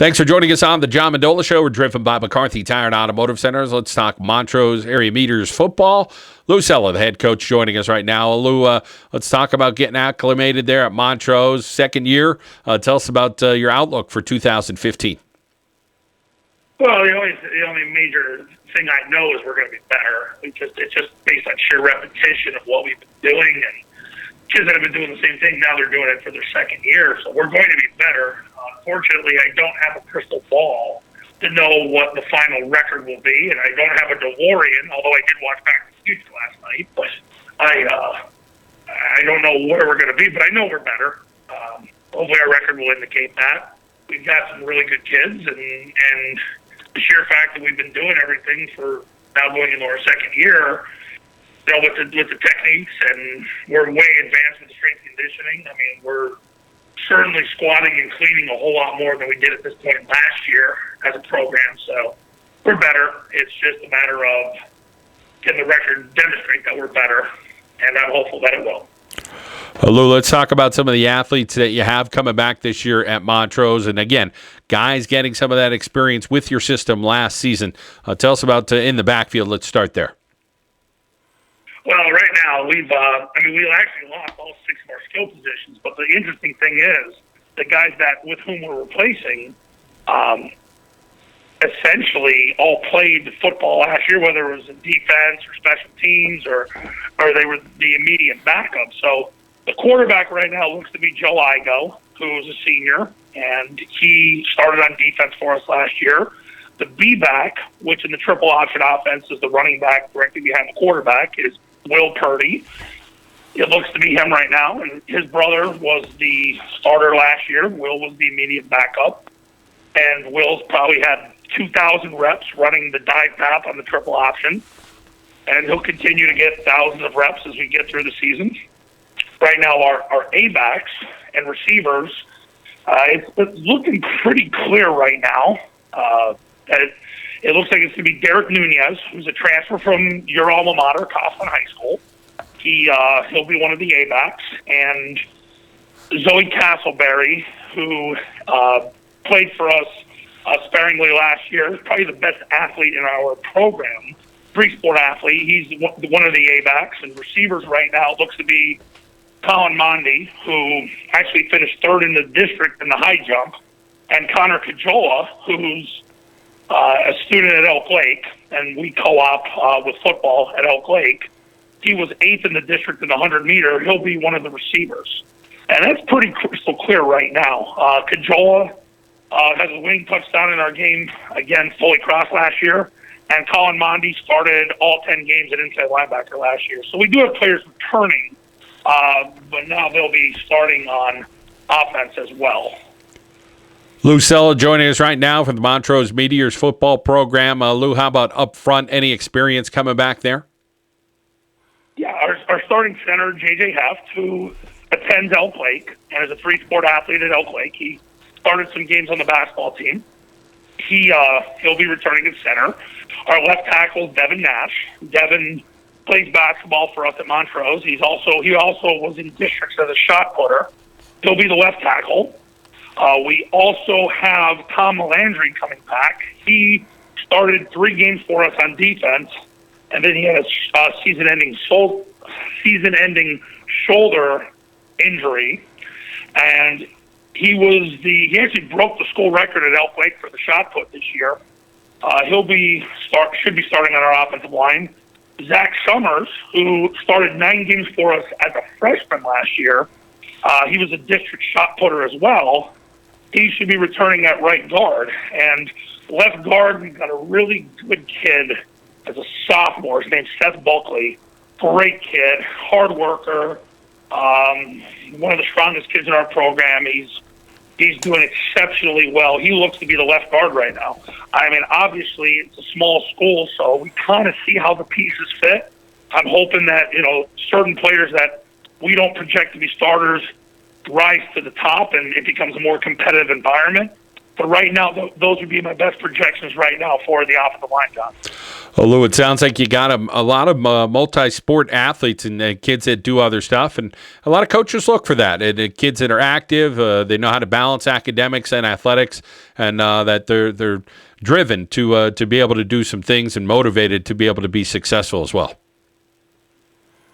Thanks for joining us on the John Mendola Show. We're driven by McCarthy Tire and Automotive Centers. Let's talk Montrose area Meteors football. Lou Cella, the head coach, joining us right now. Lou, let's talk about getting acclimated there at Montrose. Second year. Tell us about your outlook for 2015. Well, the only major thing I know is we're going to be better. It's just based on sheer repetition of what we've been doing, and kids that have been doing the same thing, now they're doing it for their second year. So we're going to be better. Unfortunately, I don't have a crystal ball to know what the final record will be, and I don't have a DeLorean, although I did watch Back to the Future last night. But I don't know where we're going to be, but I know we're better. Hopefully our record will indicate that. We've got some really good kids, and the sheer fact that we've been doing everything for now going into our second year, with the techniques, and we're way advanced with the strength conditioning. I mean, we're certainly squatting and cleaning a whole lot more than we did at this point last year as a program. So we're better. It's just a matter of can the record demonstrate that we're better, and I'm hopeful that it will. Lou, let's talk about some of the athletes that you have coming back this year at Montrose. And again, guys getting some of that experience with your system last season. Tell us about in the backfield. Let's start there. Well, right now, we actually lost all 6 of our skill positions. But the interesting thing is the guys with whom we're replacing essentially all played football last year, whether it was in defense or special teams or they were the immediate backup. So the quarterback right now looks to be Joe Igo, who is a senior, and he started on defense for us last year. The B-back, which in the triple option offense is the running back directly behind the quarterback, is Will Purdy. It looks to be him right now, and his brother was the starter last year. Will was the immediate backup, and Will's probably had 2,000 reps running the dive path on the triple option, and he'll continue to get thousands of reps as we get through the season. Right now, our A-backs and receivers, it's looking pretty clear right now. It looks like it's going to be Derek Nunez, who's a transfer from your alma mater, Kaufman High School. He'll be one of the A-backs. And Zoe Castleberry, who played for us sparingly last year, is probably the best athlete in our program, three-sport athlete. He's one of the A-backs. And receivers right now looks to be Colin Mondi, who actually finished third in the district in the high jump, and Connor Cajola, who's a student at Elk Lake, and we co-op with football at Elk Lake. He was 8th in the district in the 100-meter. He'll be one of the receivers. And that's pretty crystal clear right now. Cajola has a winning touchdown in our game, again, fully crossed last year. And Colin Mondi started all 10 games at inside linebacker last year. So we do have players returning, but now they'll be starting on offense as well. Lou Cella joining us right now from the Montrose Meteors football program. Lou, how about up front? Any experience coming back there? Yeah, our starting center, J.J. Heft, who attends Elk Lake and is a three-sport athlete at Elk Lake. He started some games on the basketball team. He'll be returning at center. Our left tackle, Devin Nash. Devin plays basketball for us at Montrose. He also was in districts as a shot putter. He'll be the left tackle. We also have Tom Melandry coming back. He started 3 games for us on defense, and then he had a season-ending shoulder injury, and he actually broke the school record at Elk Lake for the shot put this year. Should be starting on our offensive line. Zach Summers, who started 9 games for us as a freshman last year, he was a district shot putter as well. He should be returning at right guard. And left guard, we've got a really good kid as a sophomore. His name's Seth Bulkley. Great kid, hard worker, one of the strongest kids in our program. He's doing exceptionally well. He looks to be the left guard right now. I mean, obviously, it's a small school, so we kind of see how the pieces fit. I'm hoping that, certain players that we don't project to be starters rise to the top and it becomes a more competitive environment. But right now, those would be my best projections right now for the offensive line, John. Well, Lou, it sounds like you got a lot of multi-sport athletes and kids that do other stuff, and a lot of coaches look for that. And kids that are active, they know how to balance academics and athletics, and that they're driven to be able to do some things and motivated to be able to be successful as well.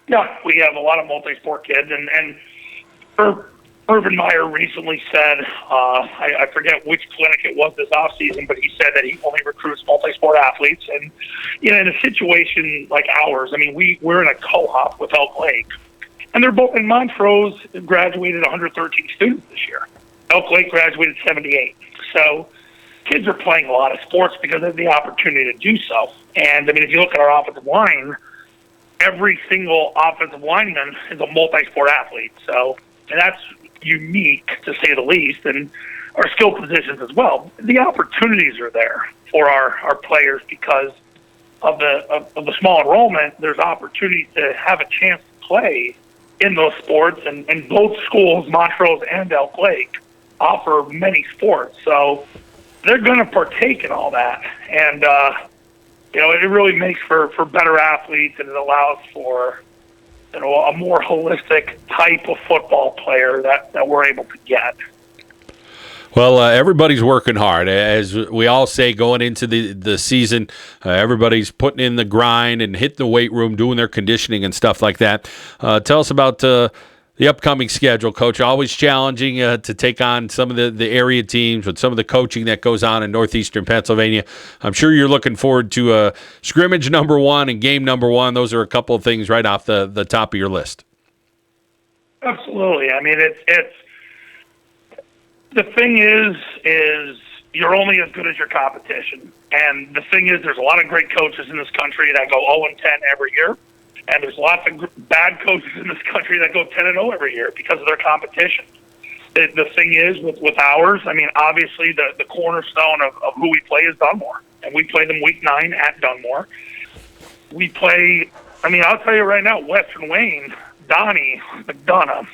Yeah, we have a lot of multi-sport kids, and Urban Meyer recently said, I forget which clinic it was this offseason, but he said that he only recruits multi-sport athletes. And, in a situation like ours, I mean, we're in a co-op with Elk Lake, and they're both in Montrose, graduated 113 students this year. Elk Lake graduated 78. So kids are playing a lot of sports because they have the opportunity to do so. And, I mean, if you look at our offensive line, every single offensive lineman is a multi-sport athlete. So, and that's unique, to say the least, and our skill positions as well. The opportunities are there for our players because of the small enrollment. There's opportunity to have a chance to play in those sports, and both schools, Montrose and Elk Lake, offer many sports. So they're going to partake in all that. And, it really makes for better athletes, and it allows for a more holistic type of football player that we're able to get. Well, everybody's working hard. As we all say going into the season, everybody's putting in the grind and hitting the weight room, doing their conditioning and stuff like that. Tell us about the upcoming schedule, Coach. Always challenging to take on some of the area teams with some of the coaching that goes on in northeastern Pennsylvania. I'm sure you're looking forward to scrimmage number 1 and game number 1. Those are a couple of things right off the top of your list. Absolutely. I mean, it's the thing is you're only as good as your competition. And the thing is, there's a lot of great coaches in this country that go 0-10 every year. And there's lots of bad coaches in this country that go 10-0 every year because of their competition. The thing is, with ours, I mean, obviously the cornerstone of who we play is Dunmore. And we play them week 9 at Dunmore. We play, I mean, I'll tell you right now, Western Wayne, Donnie McDonough,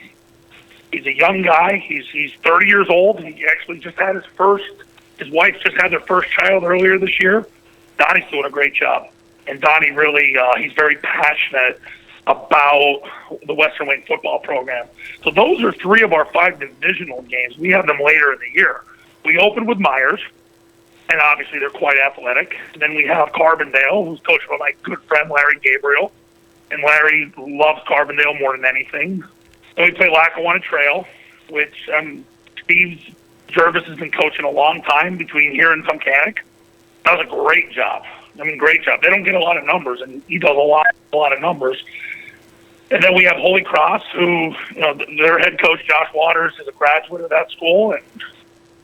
he's a young guy. He's 30 years old. He actually just had his wife just had their first child earlier this year. Donnie's doing a great job. And Donnie really, he's very passionate about the Western Wayne football program. So those are 3 of our 5 divisional games. We have them later in the year. We open with Myers, and obviously they're quite athletic. And then we have Carbondale, who's coached by my good friend Larry Gabriel. And Larry loves Carbondale more than anything. Then we play Lackawanna Trail, which Steve Jervis has been coaching a long time between here and Tunkhannock. That was a great job. I mean, great job. They don't get a lot of numbers, and he does a lot of numbers. And then we have Holy Cross, who, their head coach, Josh Waters, is a graduate of that school.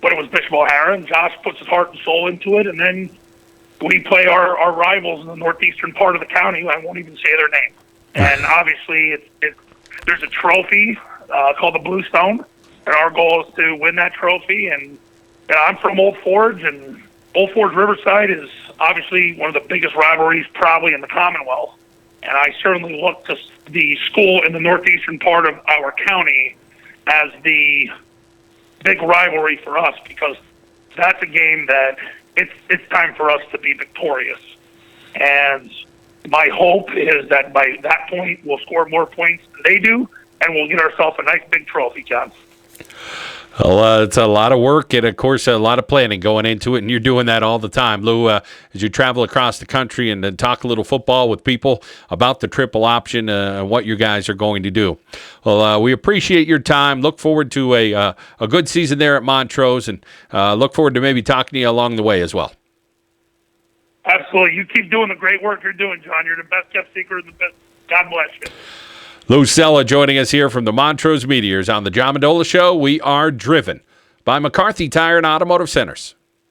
But it was Bishop O'Hara, and Josh puts his heart and soul into it. And then we play our rivals in the northeastern part of the county. I won't even say their name. And obviously, there's a trophy called the Bluestone, and our goal is to win that trophy. And I'm from Old Forge, and Old Forge Riverside is obviously one of the biggest rivalries probably in the Commonwealth. And I certainly look to the school in the northeastern part of our county as the big rivalry for us, because that's a game that it's time for us to be victorious. And my hope is that by that point we'll score more points than they do, and we'll get ourselves a nice big trophy, John. Well, it's a lot of work and, of course, a lot of planning going into it, and you're doing that all the time. Lou, as you travel across the country and talk a little football with people about the triple option and what you guys are going to do. Well, we appreciate your time. Look forward to a good season there at Montrose, and look forward to maybe talking to you along the way as well. Absolutely. You keep doing the great work you're doing, John. You're the best-kept secret in the business. God bless you. Lou Cella joining us here from the Montrose Meteors on the John Mendola Show. We are driven by McCarthy Tire and Automotive Centers.